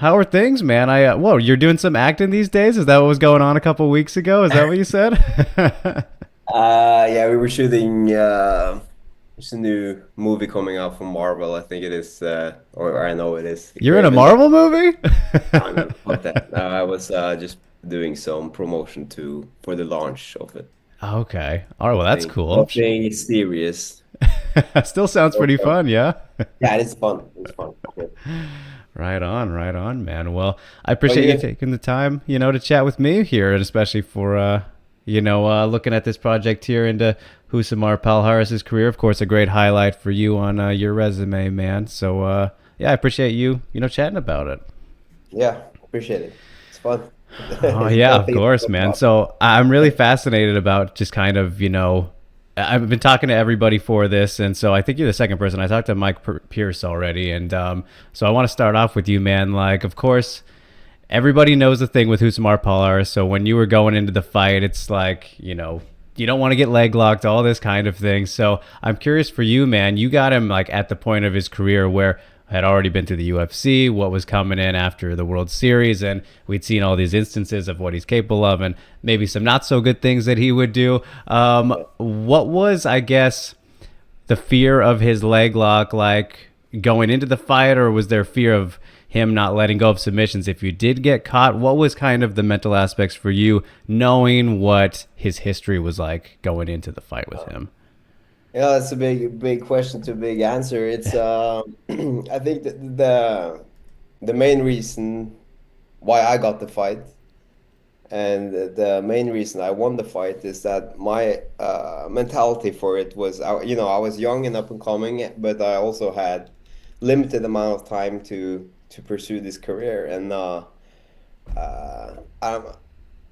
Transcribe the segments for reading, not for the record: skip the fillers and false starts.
How are things, man? Whoa, you're doing some acting these days? Is that what was going on a couple weeks ago? Is that what you said? Yeah, we were shooting there's a new movie coming out from Marvel. I think it is, or I know it is. You're in a Craven the Marvel movie? I know about that. I was just doing some promotion to for the launch of it. Okay. All right, well, that's Nothing, cool. nothing serious. Still sounds pretty fun, yeah? Yeah, it's fun. It's fun. Yeah. Right on, man. Well, I Oh, appreciate you you? taking the time, to chat with me here, and especially for, looking at this project here into Rousimar Palhares' career. Of course, a great highlight for you on your resume, man. So, yeah, I appreciate you, chatting about it. Yeah, appreciate it. It's fun. Oh It's a yeah, fun of thing to course, talk man. about. So I'm really fascinated about just kind of, I've been talking to everybody for this, and so I think you're the second person. I talked to Mike Pierce already, and so I want to start off with you, man. Like, of course, everybody knows the thing with Husmar Palar. So when you were going into the fight, it's like, you don't want to get leg locked, all this kind of thing. So I'm curious for you, man. You got him like at the point of his career where had already been to the UFC, what was coming in after the World Series, and we'd seen all these instances of what he's capable of, and maybe some not so good things that he would do. Yeah. What was, I guess, the fear of his leg lock like going into the fight, or was there fear of him not letting go of submissions if you did get caught? What was kind of the mental aspects for you knowing what his history was like going into the fight with him? Yeah, that's a big question to a big answer. It's I think that the main reason why I got the fight and the main reason I won the fight is that my mentality for it was, I was young and up and coming, but I also had limited amount of time to pursue this career, and I'm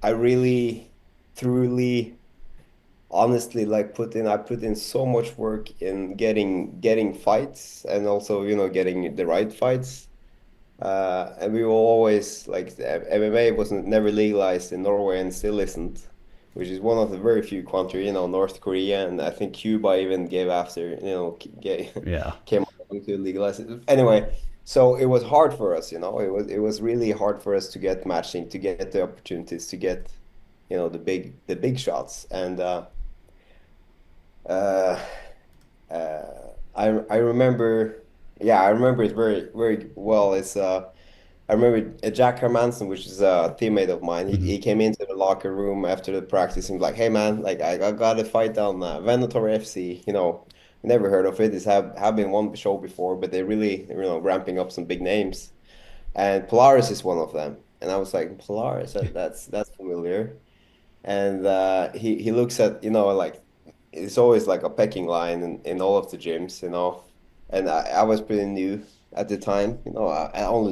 I really truly honestly like I put in so much work in getting fights and also getting the right fights. And we will always like the MMA wasn't never legalized in Norway and still isn't, which is one of the very few countries, North Korea and I think Cuba even gave after, Yeah. came along to legalize it. Anyway, so it was hard for us, it was really hard for us to get matching, to get the opportunities, to get, the big shots. And uh, uh, I remember, yeah, I remember it very very well. I remember Jack Hermanson, which is a teammate of mine. He, Mhm. he came into the locker room after the practice and was like, "Hey man, like I got a fight on Venator FC. Never heard of it. It's have been one show before, but they're really ramping up some big names, and Polaris is one of them." And I was like, "Polaris, that's familiar." And he looks at, like it's always like a pecking line in all of the gyms, and I was pretty new at the time, I only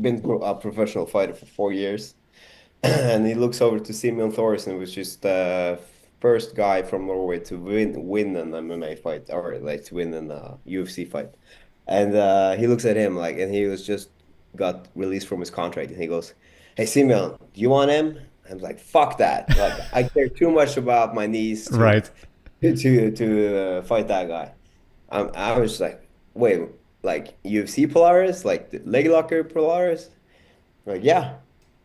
been a professional fighter for 4 years. And he looks over to Simeon Thoresen, which is the first guy from Norway to win an MMA fight, or like to win an UFC fight. And he looks at him like, and he was just got released from his contract, and he goes, "Hey Simeon, do you want him?" I'm like, "Fuck that! Like, I care too much about my knees to Right. fight that guy." I was like, "Wait, like UFC Polaris, like the leg locker Polaris?" Like, yeah,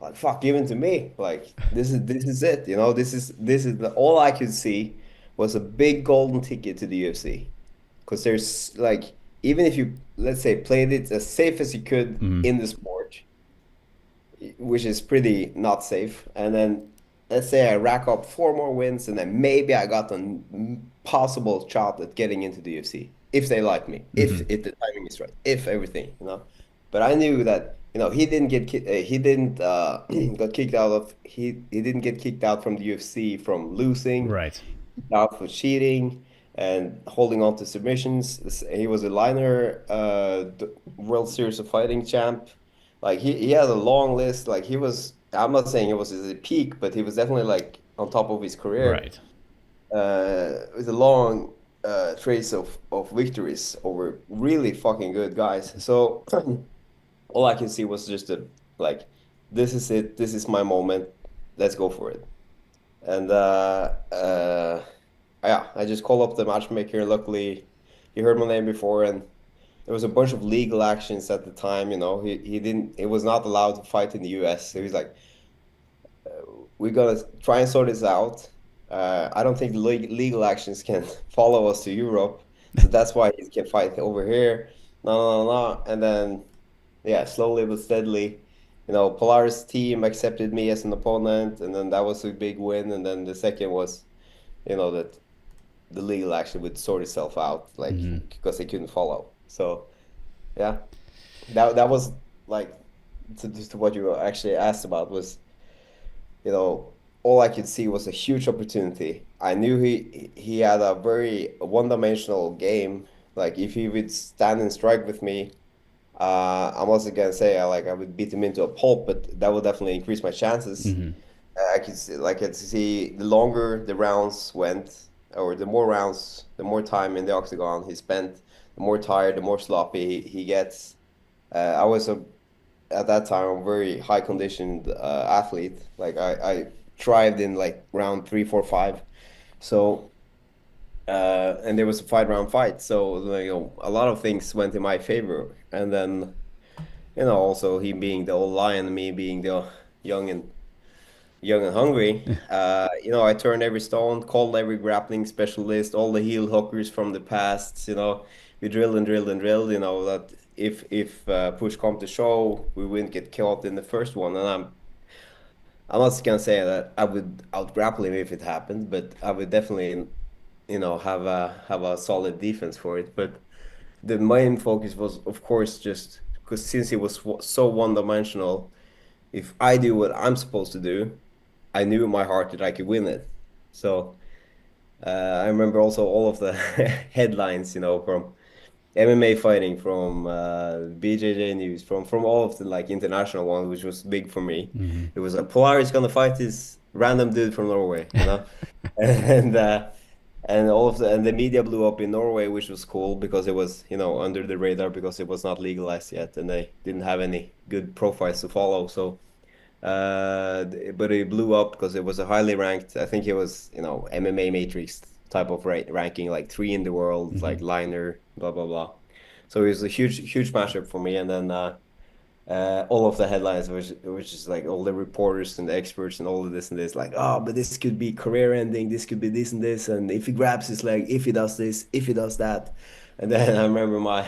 like fuck, give it to me. Like this is it. All I could see was a big golden ticket to the UFC. Because there's like, even if you, let's say, played it as safe as you could Mhm. in the sport, which is pretty not safe, and then let's say I rack up four more wins, and then maybe I got a possible shot at getting into the UFC if they like me, Mhm. if the timing is right, if everything. But I knew that he didn't he didn't got kicked out of he didn't get kicked out from the UFC from losing, Right. out for cheating and holding on to submissions. He was a liner, World Series of Fighting champ. Like he had a long list. Like he was. I'm not saying he was at his peak, but he was definitely like on top of his career. Right. With a long trace of victories over really fucking good guys. So all I can see was just like, this is it. This is my moment. Let's go for it. And yeah, I just called up the matchmaker. Luckily, he heard my name before, and there was a bunch of legal actions at the time. He didn't. He was not allowed to fight in the U.S. So he's like, we gotta try and sort this out. I don't think legal actions can follow us to Europe, so that's why he can fight over here. No, no, no, no. And then, yeah, slowly but steadily, Polaris team accepted me as an opponent, and then that was a big win. And then the second was, that the legal action would sort itself out, like because they couldn't follow. So yeah, that was like to what you actually asked about was all I could see was a huge opportunity. I knew he had a very one-dimensional game. Like if he would stand and strike with me, I'm also gonna say I would beat him into a pulp, but that would definitely increase my chances. Hmm. I could see the longer the rounds went, or the more rounds, the more time in the octagon he spent, the more tired, the more sloppy he gets. I was at that time a very high conditioned athlete. Like I thrived in like round three, four, five. So and there was a 5 round fight. So a lot of things went in my favor. And then also he being the old lion, me being the young and young and hungry. I turned every stone, called every grappling specialist, all the heel hookers from the past. We drilled and drilled and drilled. That if push come to shove, we wouldn't get caught in the first one. And I'm not gonna say that I would out grapple him if it happened, but I would definitely have a solid defense for it. But the main focus was, of course, just because since he was so one-dimensional, if I do what I'm supposed to do, I knew in my heart that I could win it. So I remember also all of the headlines, from MMA fighting, from BJJ News, from all of the like international ones, which was big for me. Hmm. It was like Polaris gonna fight this random dude from Norway. and and the media blew up in Norway, which was cool because it was under the radar because it was not legalized yet, and they didn't have any good profiles to follow. So but it blew up because it was a highly ranked. I think it was MMA Matrix type of ranking, like three in the world, Hmm. like liner, blah blah blah. So it was a huge matchup for me. And then all of the headlines was just like all the reporters and the experts and all of this and this, like, oh, but this could be career ending, this could be this and this, and if he grabs his leg, if he does this, if he does that. And then I remember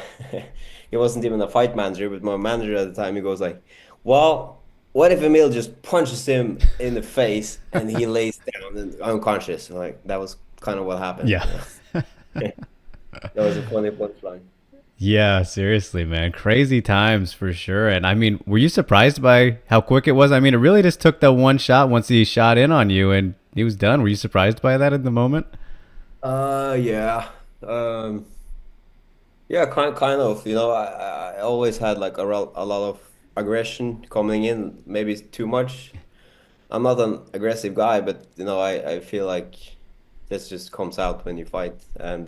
he wasn't even a fight manager, but my manager at the time, he goes like, well, what if Emil just punches him in the face and he lays down and unconscious? Like that was kind of what happened. Yeah. That was a funny punchline. Yeah, seriously, man. Crazy times for sure. And I mean, were you surprised by how quick it was? I mean, it really just took that one shot once he shot in on you and he was done. Were you surprised by that in the moment? Yeah. Yeah, kind of. I always had like a lot of aggression coming in, maybe too much. I'm not an aggressive guy, but I feel like this just comes out when you fight, and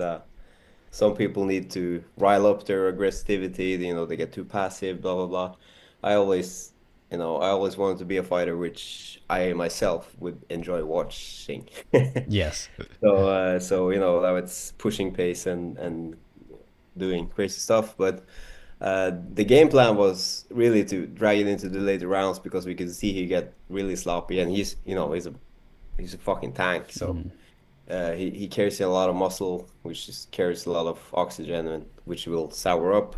some people need to rile up their aggressivity. They get too passive, blah blah blah. I always wanted to be a fighter, which I myself would enjoy watching. Yes. So that was pushing pace and doing crazy stuff. But the game plan was really to drag it into the later rounds because we could see he get really sloppy, and he's a fucking tank. So Mhm. he carries a lot of muscle, which just carries a lot of oxygen, and which will sour up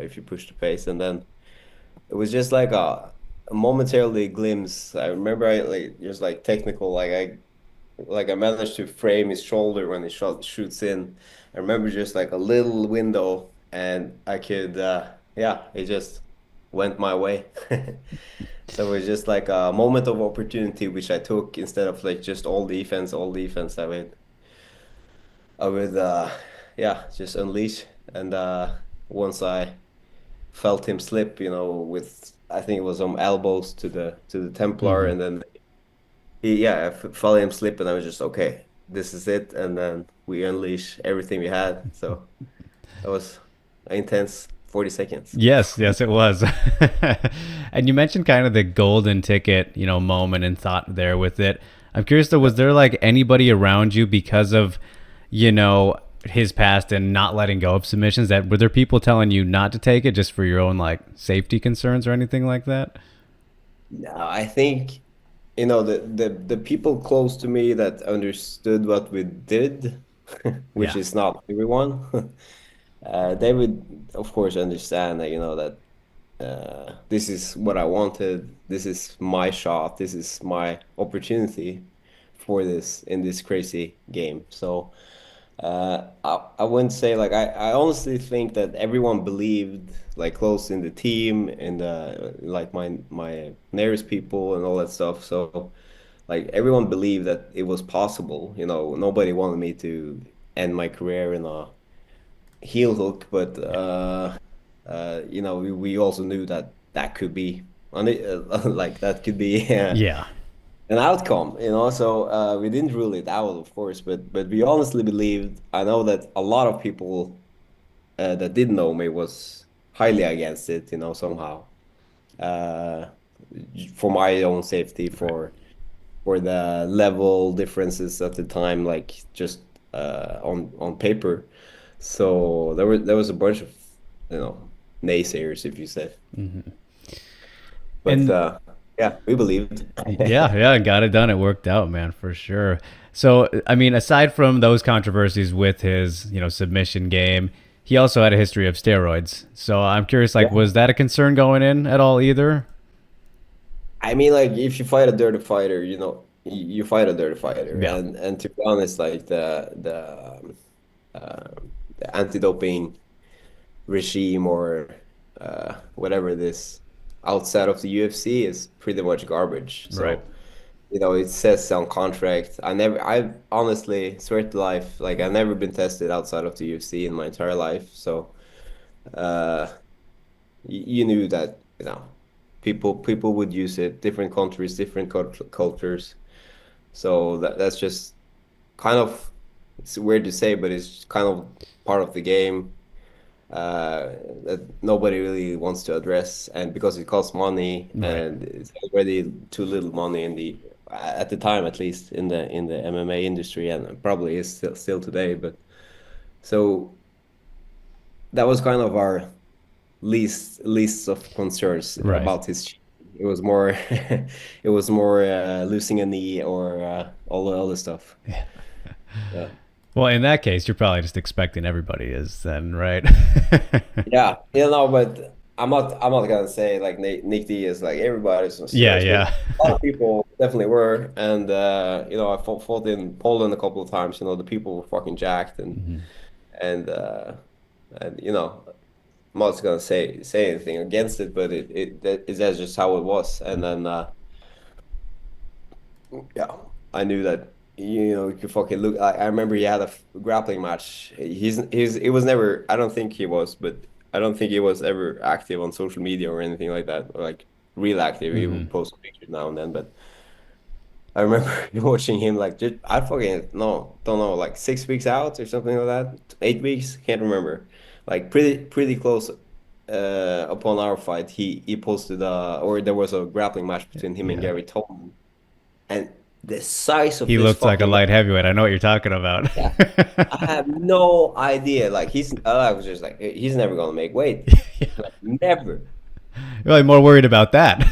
if you push the pace. And then it was just like a momentarily glimpse. I remember I like just like technical, like I managed to frame his shoulder when he shoots in. I remember just like a little window, and I could, yeah, it just went my way. So it was just like a moment of opportunity, which I took instead of like just all defense, all defense. I would, yeah, just unleash. And once I felt him slip, with I think it was some elbows to the Templar, Mhm. and then yeah, I felt him slip, and I was just okay, this is it. And then we unleash everything we had. So that was an intense 40 seconds. Yes, yes, it was. And you mentioned kind of the golden ticket, moment and thought there with it. I'm curious though, was there like anybody around you because of, you know, his past and not letting go of submissions, that were there people telling you not to take it just for your own like safety concerns or anything like that? No, I think the people close to me that understood what we did, which Yeah. is not everyone, they would of course understand that that this is what I wanted. This is my shot. This is my opportunity for this in this crazy game. So I wouldn't say like I honestly think that everyone believed like close in the team and like my nearest people and all that stuff. So like everyone believed that it was possible. Nobody wanted me to end my career in a heel hook, but we also knew that that could be like that could be Yeah. an outcome. So we didn't rule it out, of course, but we honestly believed. I know that a lot of people that didn't know me was highly against it, somehow uh, for my own safety, Right. for the level differences at the time, like just on paper. So there was a bunch of naysayers, if you said, but And yeah, we believed. yeah, yeah, got it done. It worked out, man, for sure. So, I mean, aside from those controversies with his, submission game, he also had a history of steroids. So I'm curious, like, Yeah. was that a concern going in at all either? I mean, like if you fight a dirty fighter, you fight a dirty fighter, Yeah. and to be honest, like the anti-doping regime or whatever this outside of the UFC is pretty much garbage. Right. So, it says on contract. I honestly swear to life, like I've never been tested outside of the UFC in my entire life. So, uh, you knew that, people would use it, different countries, different cultures. So that's just kind of, it's weird to say, but it's kind of part of the game uh, that nobody really wants to address, and because it costs money Right. and it's already too little money at the time, at least in the MMA industry, and probably is still today. But so that was kind of our least of concerns Right. about his. It was more it was more losing a knee or all the other stuff. Yeah. Well, in that case, you're probably just expecting everybody is then, right? Yeah, but I'm not gonna say like Nick D is like everybody's on Yeah, steroids, but yeah. a lot of people definitely were, and I fought in Poland a couple of times. The people were fucking jacked, and uh, and I'm not gonna say anything against it, but that's just how it was, and then yeah, I knew that you could fucking look. I remember he had a grappling match. It was never. I don't think he was, but I don't think he was ever active on social media or anything like that, or like real active. He would post pictures now and then, but I remember watching him like just, I fucking no, don't know, like 6 weeks out or something like that, 8 weeks, can't remember. Like pretty close upon our fight, he posted or there was a grappling match between him and Yeah. Gary Tolman, and the size of He this looks like a fucking man, light heavyweight. I know what you're talking about. yeah, I have no idea. Like I was just like, he's never gonna make weight, Yeah. like never. You're like more worried about that.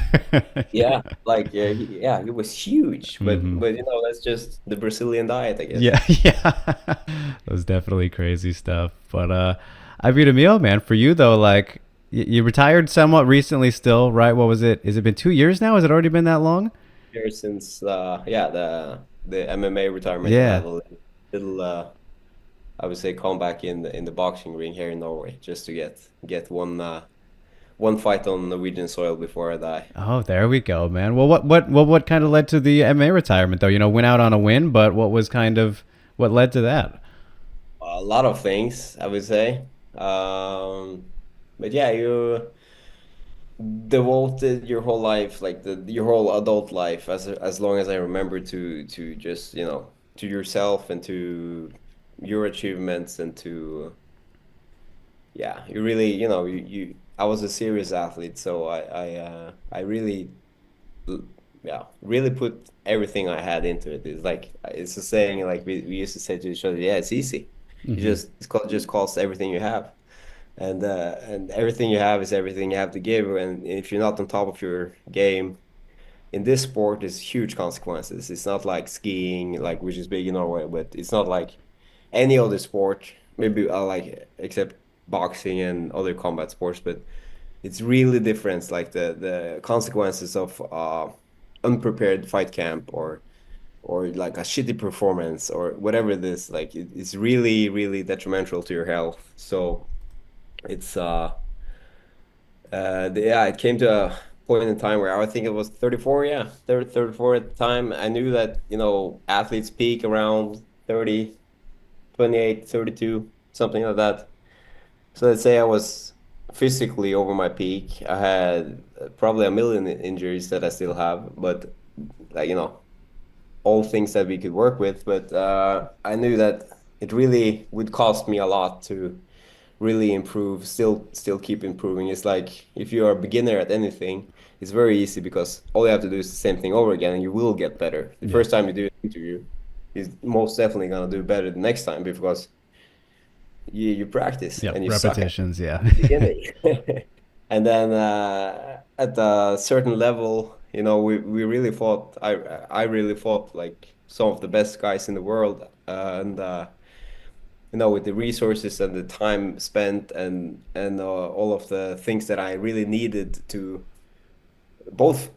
Yeah, like he was huge, but hmm that's just the Brazilian diet, I guess. Yeah, yeah. That was definitely crazy stuff. But I beat a meal, man. For you though, like you retired somewhat recently still, right? What was it? Has it been 2 years now? Has it already been that long? Here since yeah, the MMA retirement, and I had Yeah. a little I would say comeback in the boxing ring here in Norway, just to get one fight on Norwegian soil before I die. Oh, there we go, man. Well, what kind of led to the MMA retirement though? Went out on a win, but what was kind of what led to that? A lot of things, I would say. But yeah, you devoted your whole life, like your whole adult life, as long as I remember, to just to yourself and to your achievements and to yeah, you really I was a serious athlete, so I really yeah, really put everything I had into it. It's like it's a saying like we used to say to each other, yeah, it's easy. Hmm. It just costs everything you have, and everything you have is everything you have to give. And if you're not on top of your game in this sport, is huge consequences. It's not like skiing, like which is big in Norway, but it's not like any other sport. Maybe like except boxing and other combat sports, but it's really different. Like the consequences of unprepared fight camp or like a shitty performance or whatever it is, like it's really, really detrimental to your health. So it's yeah, it came to a point in time where I think it was 34, yeah, 34 at the time. I knew that, athletes peak around 30, 28, 32, something like that. So let's say I was physically over my peak. I had probably a million injuries that I still have, but like, all things that we could work with. But I knew that it really would cost me a lot to really improve, still keep improving. It's like if you are a beginner at anything, it's very easy because all you have to do is the same thing over again and you will get better. The Yeah. first time you do an interview is most definitely gonna do better the next time because you practice Yep. and you suck at Repetitions. Yeah. the beginning. And then at a certain level, we really fought. I really fought like some of the best guys in the world, and with the resources and the time spent and all of the things that I really needed to both,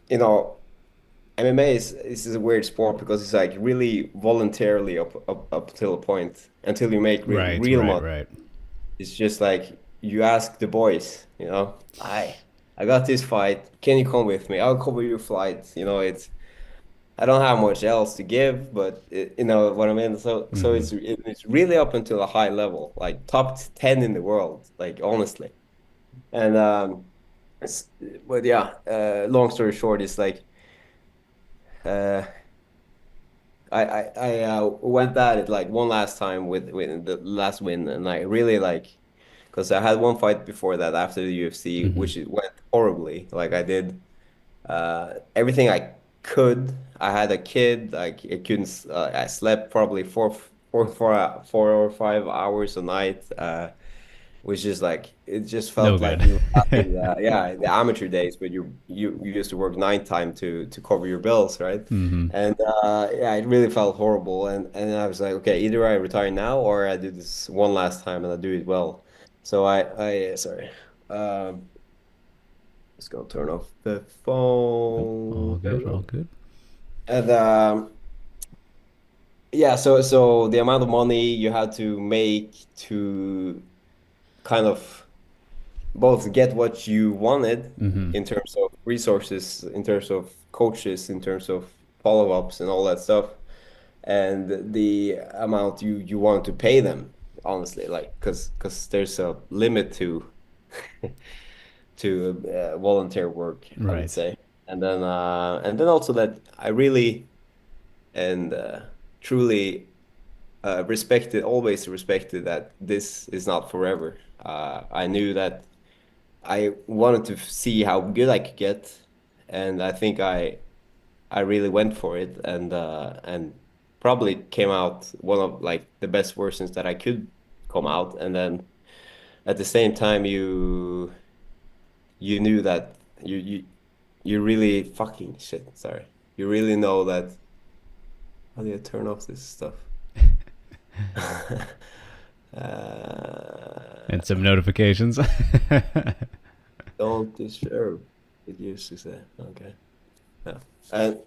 MMA is a weird sport because it's like really voluntarily up till a point until you make Right. real Right. money. Right. It's just like you ask the boys, I got this fight. Can you come with me? I'll cover your flight. I don't have much else to give, but you know what I mean. So Hmm. it's really up until a high level, like top 10 in the world, like honestly. And it's, but yeah, long story short, it's like uh, I went at it like one last time with the last win, and I really like because I had one fight before that after the UFC, Hmm. which it went horribly. Like I did everything I could. I had a kid. Like I couldn't. I slept probably 4 or 5 hours a night. Which is like it just No felt like good. you were back in the amateur days, but you used to work night time to cover your bills, right? Hmm. And yeah, it really felt horrible. And I was like, okay, either I retire now or I do this one last time and I do it well. So I sorry, just gonna turn off the All phone. There we good. All go. good. And yeah, so the amount of money you had to make to kind of both get what you wanted Hmm. in terms of resources, in terms of coaches, in terms of follow-ups and all that stuff, and the amount you want to pay them, honestly, like because there's a limit to volunteer work, I would Right. say. And then also that I really and truly always respected that this is not forever. I knew that I wanted to see how good I could get, and I think I really went for it, and probably came out one of like the best versions that I could come out. And then at the same time, you knew that you really fucking shit. Sorry, you really know that. How do you turn off this stuff? And Uh, some notifications. don't disturb. It used to say, okay. Yeah. And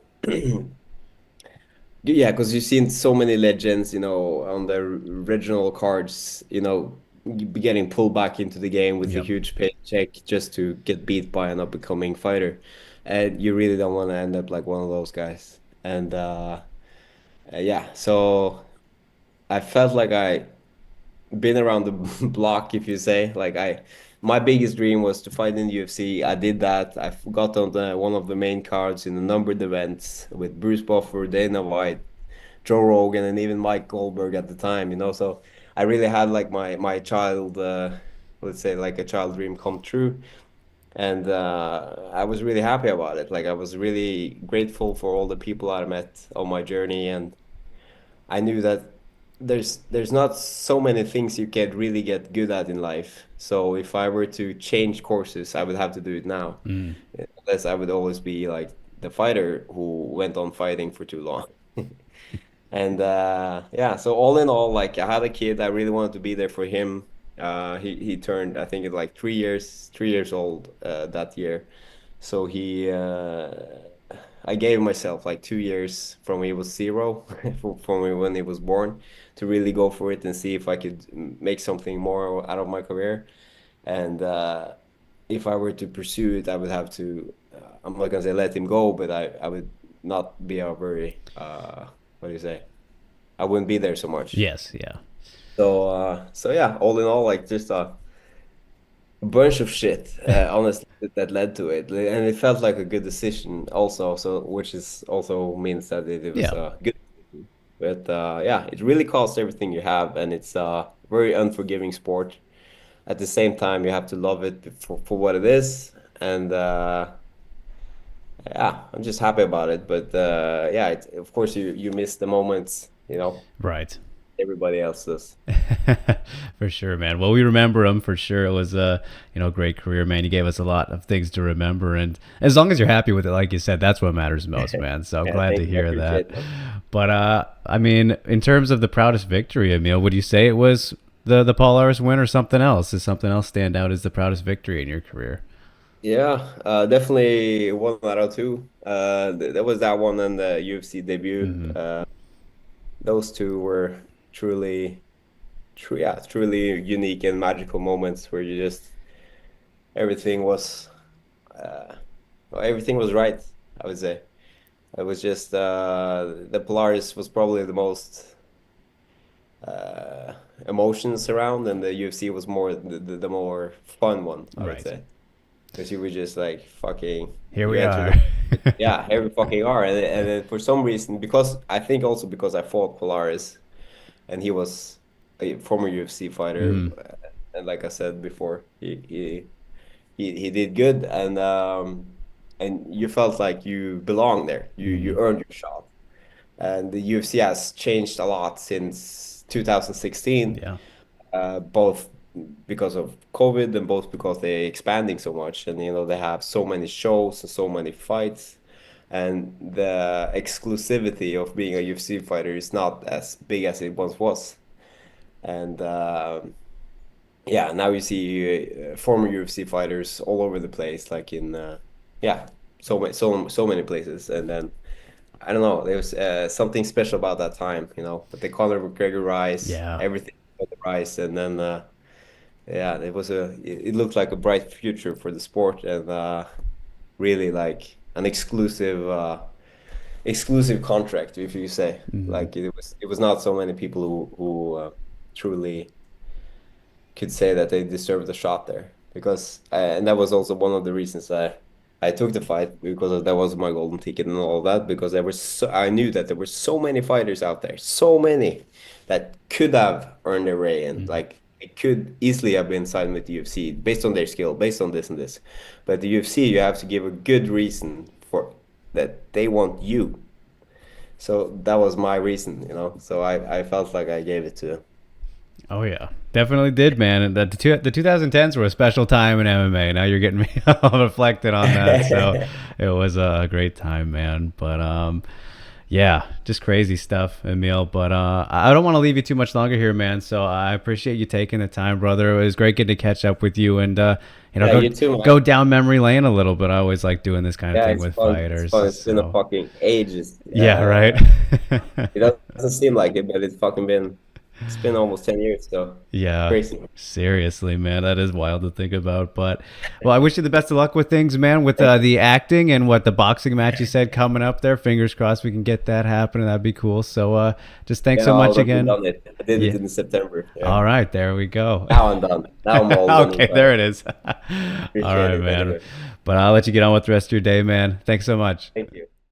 yeah, because you've seen so many legends, on the original cards, getting pulled back into the game with a Yep. huge paycheck just to get beat by an up-and-coming fighter. And you really don't want to end up like one of those guys. And yeah, so I felt like I been around the block, if you say. Like my biggest dream was to fight in the UFC. I did that. I got on one of the main cards in a numbered events with Bruce Buffer, Dana White, Joe Rogan, and even Mike Goldberg at the time. So I really had like my child, let's say like a child dream come true, and I was really happy about it. Like I was really grateful for all the people I met on my journey, and I knew that there's not so many things you can really get good at in life. So if I were to change courses, I would have to do it now. Mm. Unless I would always be like the fighter who went on fighting for too long. And yeah, so all in all, like I had a kid, I really wanted to be there for him. He turned, I think, it's like 3 years old that year. So I gave myself like 2 years from when he was zero, from when he was born, to really go for it and see if I could make something more out of my career. And if I were to pursue it, I would have to, I'm not gonna say let him go, but I would not be a very, what do you say? I wouldn't be there so much. Yes, yeah. So yeah, all in all, like just a bunch of shit, honestly, that led to it, and it felt like a good decision also. So which is also means that it was Yeah. a good decision. But yeah, it really costs everything you have, and it's a very unforgiving sport. At the same time, you have to love it for what it is, and yeah, I'm just happy about it. But yeah, of course, you miss the moments, Right. everybody else does. For sure, man. Well, we remember him for sure. It was a great career, man. You gave us a lot of things to remember, and as long as you're happy with it, like you said, that's what matters most, man. So I'm Yeah, glad to thank you. I hear that. appreciate that. But I mean, in terms of the proudest victory, Emil, would you say it was the Polaris win or something else? Does something else stand out as the proudest victory in your career? Yeah, definitely 1 out of 2. There was that one and the UFC debut. Hmm. Those two were truly, yeah, truly unique and magical moments where you just everything was, uh, well, everything was right, I would say. It was just the Polaris was probably the most uh, emotions around, and the UFC was more the more fun one, I would Right. say. Because you were just like fucking, Here you we enter are. the, yeah, here we fucking are. And then for some reason, because I think also because I fought Polaris and he was a former UFC fighter, Hmm. and like I said before, he did good, and you felt like you belonged there. You Hmm. earned your shot. And the UFC has changed a lot since 2016, Yeah. both because of COVID and both because they're expanding so much, and they have so many shows and so many fights, and the exclusivity of being a UFC fighter is not as big as it once was. And yeah, now you see former UFC fighters all over the place, like in yeah, so many places. And then I don't know, there was something special about that time, with the Conor McGregor rise, Yeah. everything on the rise, and then yeah, it looked like a bright future for the sport, and really like an exclusive contract, if you say. Hmm. Like it was not so many people who truly could say that they deserved a shot there, because and that was also one of the reasons I took the fight, because that was my golden ticket and all that, because I knew that there were so many fighters out there, so many that could have earned their way in, Hmm. like it could easily have been signed with the UFC based on their skill, based on this and this. But the UFC, you have to give a good reason for that they want you. So that was my reason. So I felt like I gave it to. Oh yeah, definitely did, man. And the 2010s were a special time in MMA. Now you're getting me all reflected on that. So it was a great time, man. But yeah, just crazy stuff, Emil. But I don't want to leave you too much longer here, man. So I appreciate you taking the time, brother. It was great getting to catch up with you and Yeah, go you too, go man. down memory lane a little bit. I always like doing this kind of Yeah, thing it's with fun. It's fighters. fun. It's been a So fucking ages. yeah, right. It doesn't seem like it, but it's been almost 10 years, so Yeah, crazy. seriously, man, that is wild to think about. But well, I wish you the best of luck with things, man. With Thank you. the acting and what the boxing match you said coming up there. Fingers crossed we can get that happening. That'd be cool. So just thanks Yeah, so I much already again. done it. I did it Yeah. in September. Yeah. All right, there we go. Now I'm done. Now I'm all done and Okay, there done. it is. All Appreciate right, it man. anyway. But I'll let you get on with the rest of your day, man. Thanks so much. Thank you.